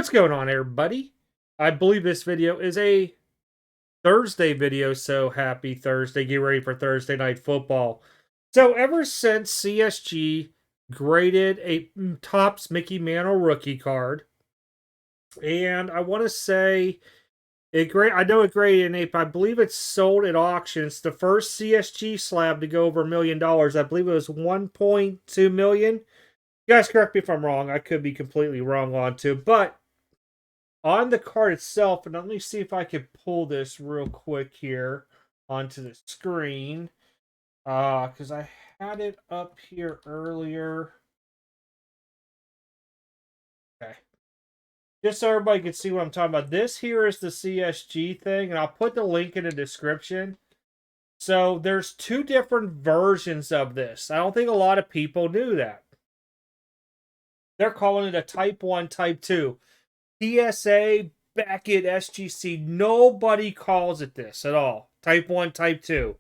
What's going on, everybody? I believe this video is a Thursday video, so happy Thursday. Get ready for Thursday night football. So ever since CSG graded a Topps Mickey Mantle rookie card, and I want to say I know it graded an 8, but I believe it's sold at auction. It's the first CSG slab to go over $1 million. I believe it was 1.2 million. You guys correct me if I'm wrong. I could be completely wrong on to, but on the card itself, and let me see if I can pull this real quick here onto the screen, because I had it up here earlier. Okay, just so everybody can see what I'm talking about. This here is the CSG thing, and I'll put the link in the description. So there's two different versions of this. I don't think a lot of people knew that. They're calling it a Type 1, Type 2. PSA, Beckett, SGC, nobody calls it this at all. Type 1, Type 2.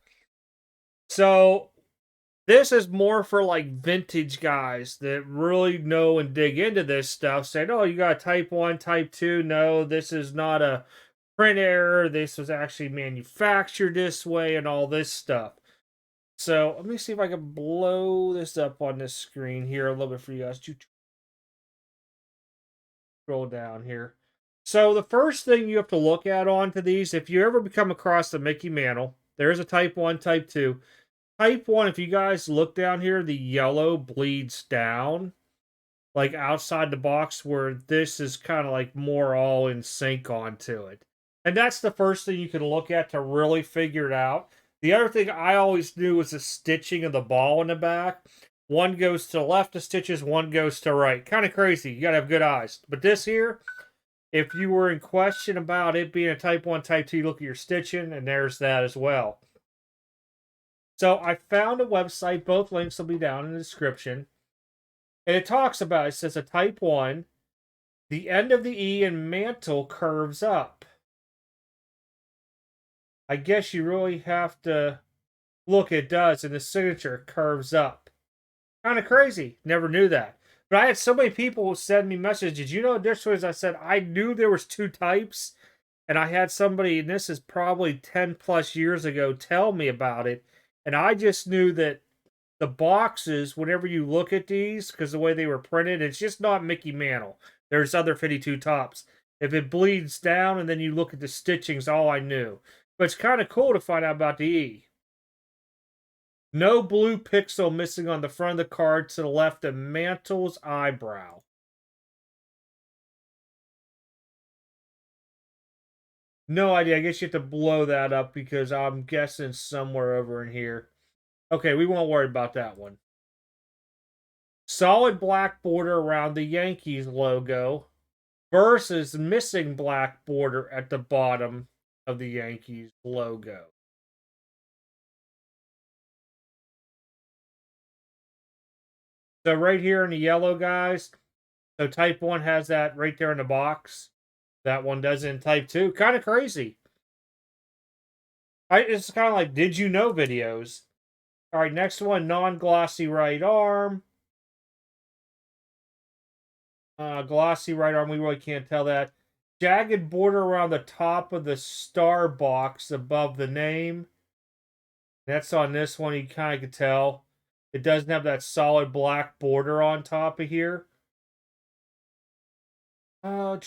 So this is more for like vintage guys that really know and dig into this stuff, saying, oh, you got Type 1, Type 2. No, this is not a print error. This was actually manufactured this way and all this stuff. So let me see if I can blow this up on this screen here a little bit for you guys. Scroll down here. So the first thing you have to look at onto these, if you ever come across the Mickey Mantle, there's a Type 1, Type 2. Type 1, if you guys look down here, the yellow bleeds down, like outside the box, where this is kind of like more all in sync onto it. And that's the first thing you can look at to really figure it out. The other thing I always knew was the stitching of the ball in the back. One goes to the left of stitches, one goes to right. Kind of crazy. You got to have good eyes. But this here, if you were in question about it being a Type 1, Type 2, look at your stitching, and there's that as well. So I found a website. Both links will be down in the description. And it talks about, it says a Type 1, the end of the E in Mantle curves up. I guess you really have to look, it does, and the signature curves up. Kind of crazy. Never knew that. But I had so many people send me messages. Did you know this was? I said, I knew there was two types. And I had somebody, and this is probably 10 plus years ago, tell me about it. And I just knew that the boxes, whenever you look at these, because the way they were printed, it's just not Mickey Mantle. There's other 52 tops. If it bleeds down and then you look at the stitchings, all I knew. But it's kind of cool to find out about the E. No blue pixel missing on the front of the card to the left of Mantle's eyebrow. No idea. I guess you have to blow that up because I'm guessing somewhere over in here. Okay, we won't worry about that one. Solid black border around the Yankees logo versus missing black border at the bottom of the Yankees logo. So right here in the yellow, guys, so Type 1 has that right there in the box. That one doesn't in Type 2. Kind of crazy. It's kind of like, did you know videos. All right, next one, non-glossy right arm. Glossy right arm, we really can't tell that. Jagged border around the top of the star box above the name. That's on this one, you kind of could tell. It doesn't have that solid black border on top of here. We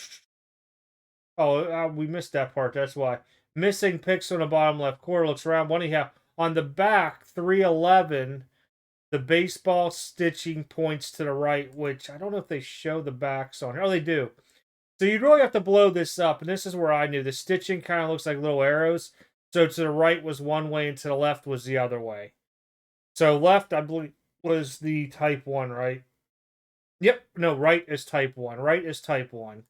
missed that part, that's why. Missing pixel in the bottom left corner, looks around. One you have on the back, 311. The baseball stitching points to the right, which I don't know if they show the backs on here. Oh, they do. So you really have to blow this up, and this is where I knew. The stitching kind of looks like little arrows. So to the right was one way, and to the left was the other way. So left, I believe, was the Type 1, right? Yep, no, right is Type 1. Right is Type 1.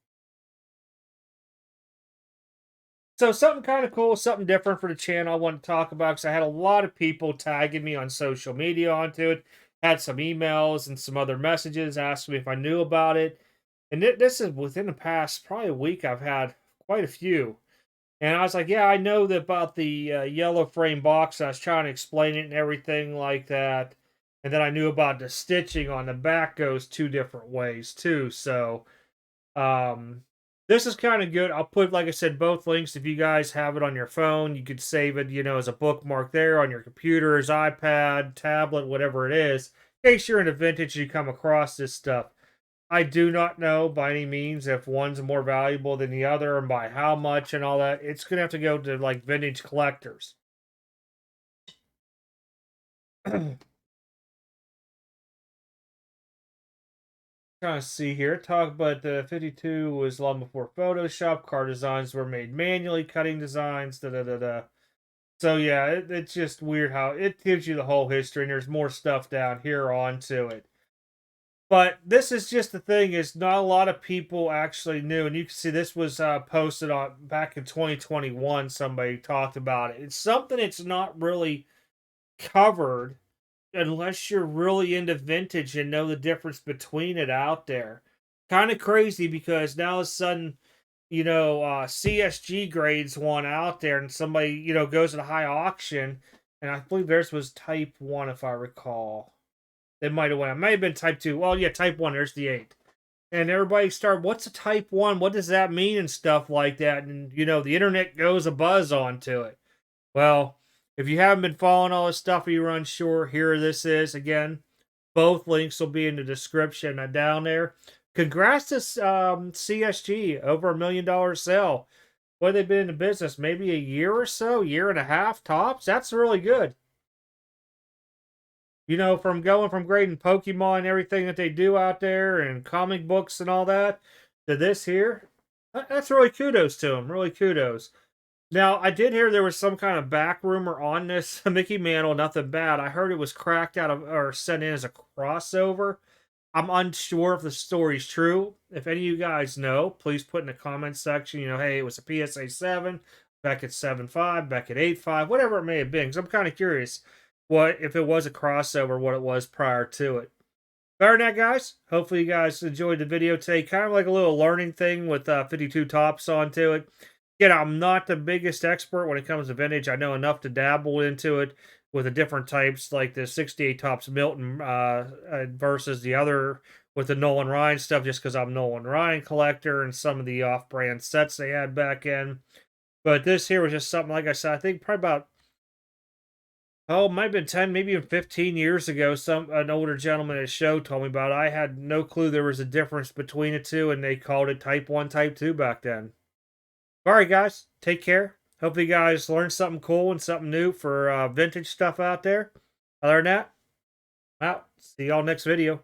So something kind of cool, something different for the channel I want to talk about, because I had a lot of people tagging me on social media onto it. Had some emails and some other messages asking me if I knew about it. And this is within the past probably a week. I've had quite a few. And I was like, yeah, I know about the yellow frame box. I was trying to explain it and everything like that. And then I knew about the stitching on the back goes two different ways too. So This is kind of good. I'll put, like I said, both links. If you guys have it on your phone, you could save it, as a bookmark there on your computers, iPad, tablet, whatever it is. In case you're into vintage, you come across this stuff. I do not know by any means if one's more valuable than the other and by how much and all that. It's gonna have to go to like vintage collectors. Trying to see here. Talk about the 52 was long before Photoshop. Car designs were made manually, cutting designs. Da da da da. So yeah, it's just weird how it gives you the whole history, and there's more stuff down here onto it. But this is just the thing: is not a lot of people actually knew, and you can see this was posted on back in 2021. Somebody talked about it. It's something that's not really covered unless you're really into vintage and know the difference between it out there. Kind of crazy because now all of a sudden, CSG grades one out there and somebody, goes to the high auction. And I believe theirs was type 1, if I recall. It might have went, it might have been type 2. Well, yeah, type 1, there's the 8. And everybody started, what's a type 1? What does that mean? And stuff like that. And, the internet goes a buzz onto it. Well, if you haven't been following all this stuff or you're unsure, here this is again. Both links will be in the description down there. Congrats to CSG, over $1 million sale. What have they been in the business? Maybe a year or so, year and a half tops. That's really good. From going from grading Pokemon and everything that they do out there and comic books and all that to this here, that's really kudos to them. Really kudos. Now, I did hear there was some kind of back rumor on this Mickey Mantle, nothing bad. I heard it was cracked out of or sent in as a crossover. I'm unsure if the story's true. If any of you guys know, please put in the comment section, hey, it was a PSA 7, back at 7.5, back at 8.5, whatever it may have been. Because I'm kind of curious what if it was a crossover, what it was prior to it. Better than that, guys, hopefully you guys enjoyed the video today. Kind of like a little learning thing with 52 tops onto it. Again, I'm not the biggest expert when it comes to vintage. I know enough to dabble into it with the different types, like the 68 tops Milton versus the other with the Nolan Ryan stuff, just because I'm Nolan Ryan collector and some of the off-brand sets they had back in. But this here was just something, like I said, I think probably about, it might have been 10, maybe even 15 years ago, an older gentleman at a show told me about it. I had no clue there was a difference between the two, and they called it Type 1, Type 2 back then. All right, guys, take care. Hope you guys learned something cool and something new for vintage stuff out there. Other than that, I'm out. See y'all next video.